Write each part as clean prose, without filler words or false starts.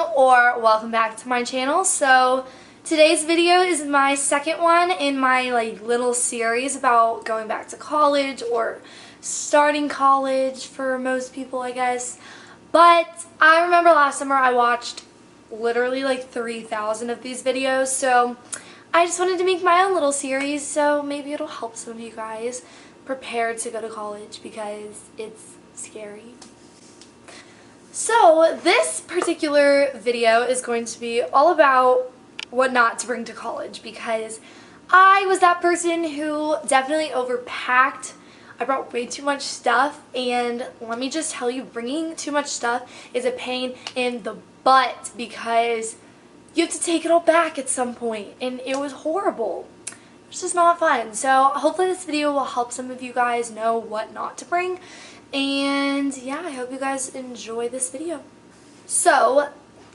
or welcome back to my channel. So today's video is my second one in my little series about going back to college or starting college for most people, I guess. But I remember last summer I watched literally 3,000 of these videos, so I just wanted to make my own little series, so maybe it'll help some of you guys prepare to go to college because it's scary. So this particular video is going to be all about what not to bring to college, because I was that person who definitely overpacked. I brought way too much stuff, and let me just tell you, bringing too much stuff is a pain in the butt because you have to take it all back at some point, and it was horrible. It's just not fun. So hopefully this video will help some of you guys know what not to bring. And yeah, I hope you guys enjoy this video. So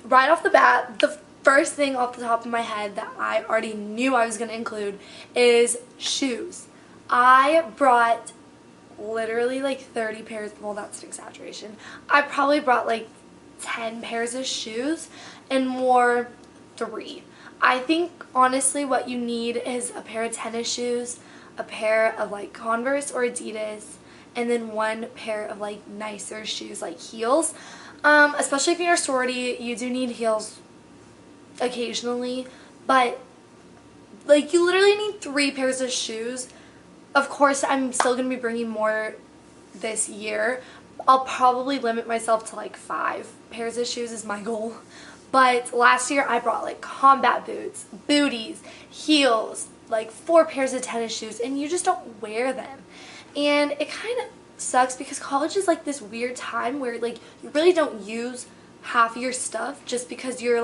right off the bat, the first thing off the top of my head that I already knew I was going to include is shoes. I brought literally 30 pairs. Well, that's an exaggeration. I probably brought 10 pairs of shoes and wore 3. I think honestly what you need is a pair of tennis shoes, a pair of Converse or Adidas, and then one pair of nicer shoes, heels. Especially if you're a sorority, you do need heels occasionally, but you literally need 3 pairs of shoes. Of course, I'm still going to be bringing more this year. I'll probably limit myself to 5 pairs of shoes is my goal. But last year I brought combat boots, booties, heels, 4 pairs of tennis shoes, and you just don't wear them. And it kind of sucks because college is this weird time where you really don't use half of your stuff just because you're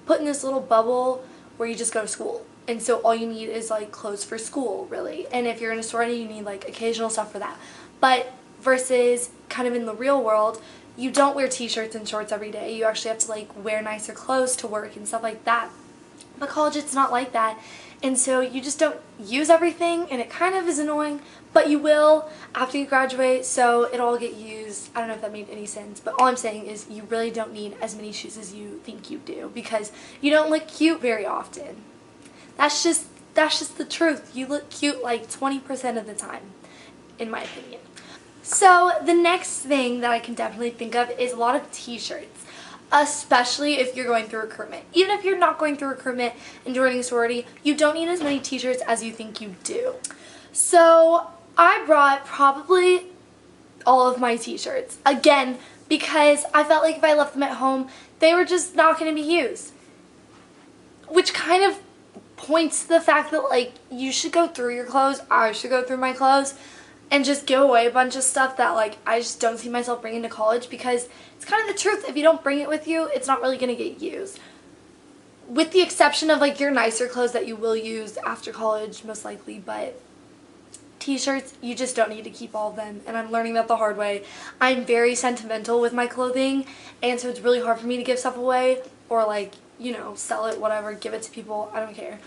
put in this little bubble where you just go to school. And so all you need is clothes for school, really. And if you're in a sorority, you need occasional stuff for that. But versus kind of in the real world, you don't wear t-shirts and shorts every day. You actually have to wear nicer clothes to work and stuff like that. But college, it's not like that. And so you just don't use everything, and it kind of is annoying, but you will after you graduate, so it'll all get used. I don't know if that made any sense, but all I'm saying is you really don't need as many shoes as you think you do because you don't look cute very often. That's just the truth. You look cute 20% of the time, in my opinion. So the next thing that I can definitely think of is a lot of t-shirts, especially if you're going through recruitment. Even if you're not going through recruitment and joining a sorority, you don't need as many t-shirts as you think you do. So I brought probably all of my t-shirts, again, because I felt like if I left them at home, they were just not going to be used. Which kind of points to the fact that you should go through your clothes, I should go through my clothes, and just give away a bunch of stuff that I just don't see myself bringing to college, because it's kind of the truth. If you don't bring it with you, it's not really going to get used. With the exception of your nicer clothes that you will use after college, most likely, but t-shirts, you just don't need to keep all of them, and I'm learning that the hard way. I'm very sentimental with my clothing, and so it's really hard for me to give stuff away or sell it, whatever, give it to people, I don't care.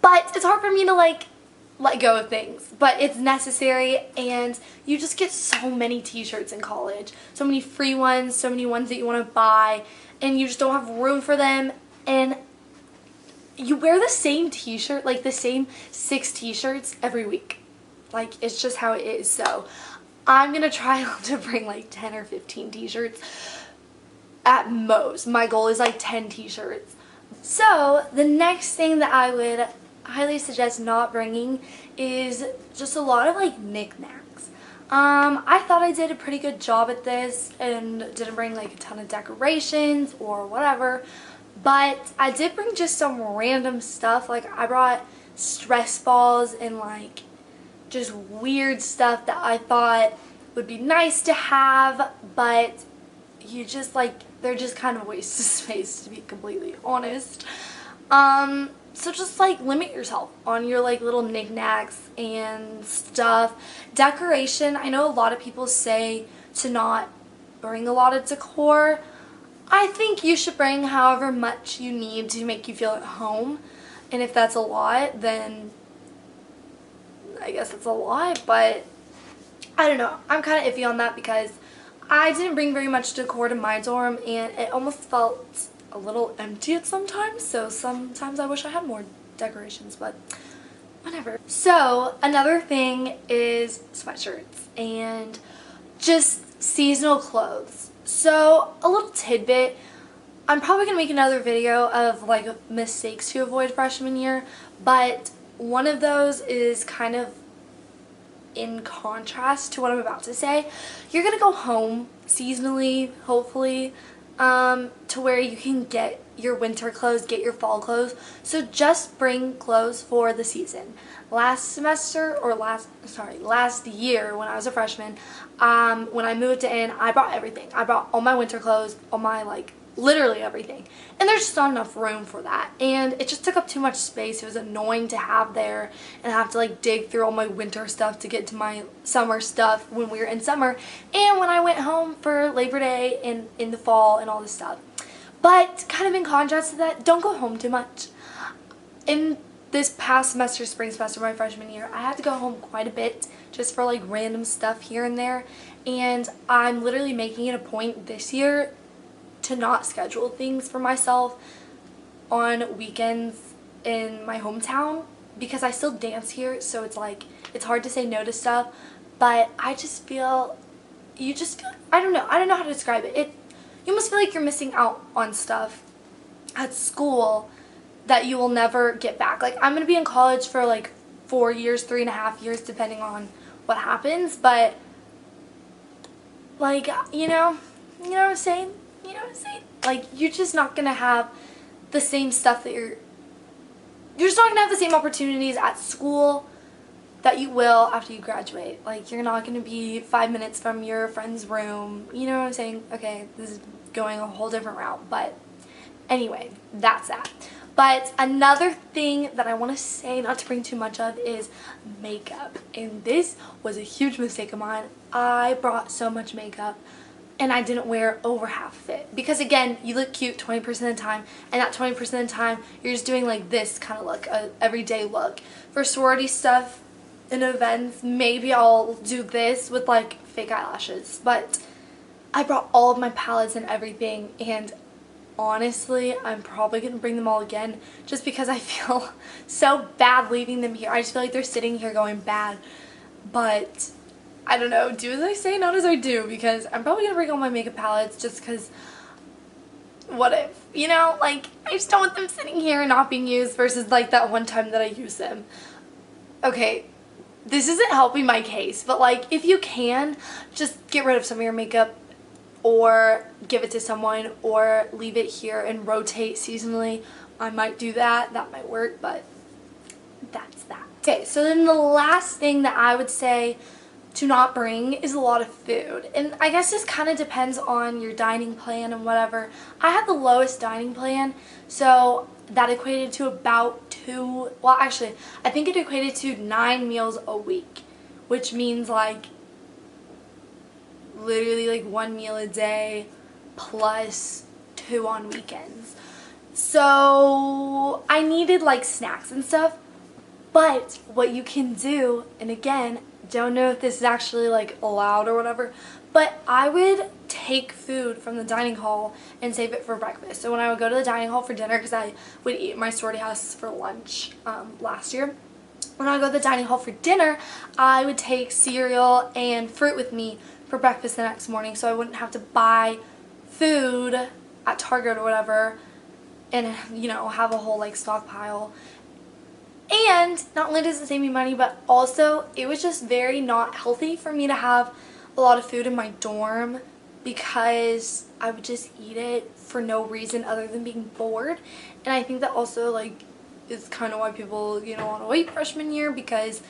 But it's hard for me to let go of things, but it's necessary, and you just get so many t-shirts in college, so many free ones, so many ones that you want to buy, and you just don't have room for them, and you wear the same t-shirt, the same 6 t-shirts every week. It's just how it is. So I'm gonna try to bring 10 or 15 t-shirts at most. My goal is 10 t-shirts. So the next thing that I would highly suggest not bringing is just a lot of knickknacks. I thought I did a pretty good job at this and didn't bring a ton of decorations or whatever, but I did bring just some random stuff. I brought stress balls and just weird stuff that I thought would be nice to have, but you just they're just kind of a waste of space, to be completely honest. So just limit yourself on your little knickknacks and stuff. Decoration, I know a lot of people say to not bring a lot of decor. I think you should bring however much you need to make you feel at home, and if that's a lot, then I guess it's a lot, but I don't know. I'm kind of iffy on that because I didn't bring very much decor to my dorm, and it almost felt a little empty at sometimes, so sometimes I wish I had more decorations, but whatever. So another thing is sweatshirts and just seasonal clothes. So a little tidbit, I'm probably going to make another video of like mistakes to avoid freshman year, but one of those is kind of in contrast to what I'm about to say. You're going to go home seasonally, hopefully, to where you can get your winter clothes, get your fall clothes. So just bring clothes for the season. Last year when I was a freshman, when I moved in, I brought everything. I brought all my winter clothes, all my literally everything. And there's just not enough room for that. And it just took up too much space. It was annoying to have there and have to dig through all my winter stuff to get to my summer stuff when we were in summer. And when I went home for Labor Day and in the fall and all this stuff. But kind of in contrast to that, don't go home too much. In this past semester, spring semester, my freshman year, I had to go home quite a bit just for random stuff here and there. And I'm literally making it a point this year to not schedule things for myself on weekends in my hometown, because I still dance here, so it's hard to say no to stuff. But I just feel, I don't know how to describe it. You almost feel like you're missing out on stuff at school that you will never get back. I'm gonna be in college for 4 years, 3.5 years, depending on what happens, but you know what I'm saying? You know what I'm saying? You're just not going to have the same stuff that you're just not going to have the same opportunities at school that you will after you graduate. You're not going to be 5 minutes from your friend's room. You know what I'm saying? Okay, this is going a whole different route, but anyway, that's that. But another thing that I want to say, not to bring too much of, is makeup. And this was a huge mistake of mine. I brought so much makeup and I didn't wear over half of it. Because again, you look cute 20% of the time, and that 20% of the time, you're just doing this kind of look, a everyday look. For sorority stuff and events, maybe I'll do this with fake eyelashes. But I brought all of my palettes and everything, and honestly, I'm probably going to bring them all again just because I feel so bad leaving them here. I just feel like they're sitting here going bad. But I don't know, do as I say, not as I do, because I'm probably going to bring all my makeup palettes just because what if, I just don't want them sitting here and not being used versus that one time that I used them. Okay, this isn't helping my case, but if you can, just get rid of some of your makeup or give it to someone or leave it here and rotate seasonally. I might do that. That might work, but that's that. Okay, so then the last thing that I would say to not bring is a lot of food. And I guess this kind of depends on your dining plan and whatever. I had the lowest dining plan, so that equated to about I think it equated to 9 meals a week, which means literally 1 meal a day plus 2 on weekends. So I needed snacks and stuff. But what you can do, and again, don't know if this is actually allowed or whatever, but I would take food from the dining hall and save it for breakfast. So when I would go to the dining hall for dinner, because I would eat at my sorority house for lunch last year, when I would go to the dining hall for dinner, I would take cereal and fruit with me for breakfast the next morning, so I wouldn't have to buy food at Target or whatever and have a whole stockpile. And not only does it save me money, but also it was just very not healthy for me to have a lot of food in my dorm, because I would just eat it for no reason other than being bored. And I think that also is kind of why people want to wait freshman year, because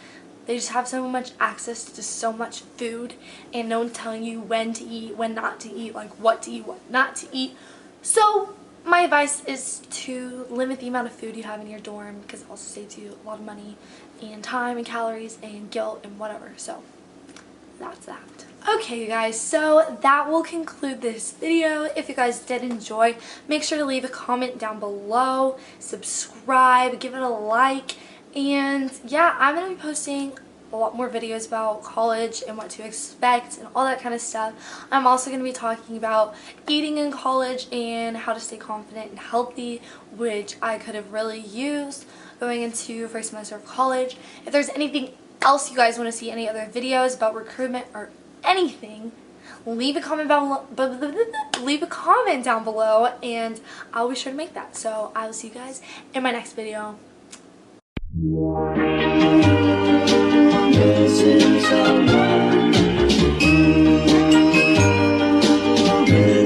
they just have so much access to so much food and no one's telling you when to eat, when not to eat, what to eat, what not to eat. So my advice is to limit the amount of food you have in your dorm, because it also saves you a lot of money and time and calories and guilt and whatever. So that's that. Okay, you guys, so that will conclude this video. If you guys did enjoy, make sure to leave a comment down below, subscribe, give it a like, and yeah, I'm going to be posting a lot more videos about college and what to expect and all that kind of stuff. I'm also going to be talking about eating in college and how to stay confident and healthy, which I could have really used going into first semester of college. If there's anything else you guys want to see, any other videos about recruitment or anything, leave a comment down below and I'll be sure to make that. So I will see you guys in my next video. This is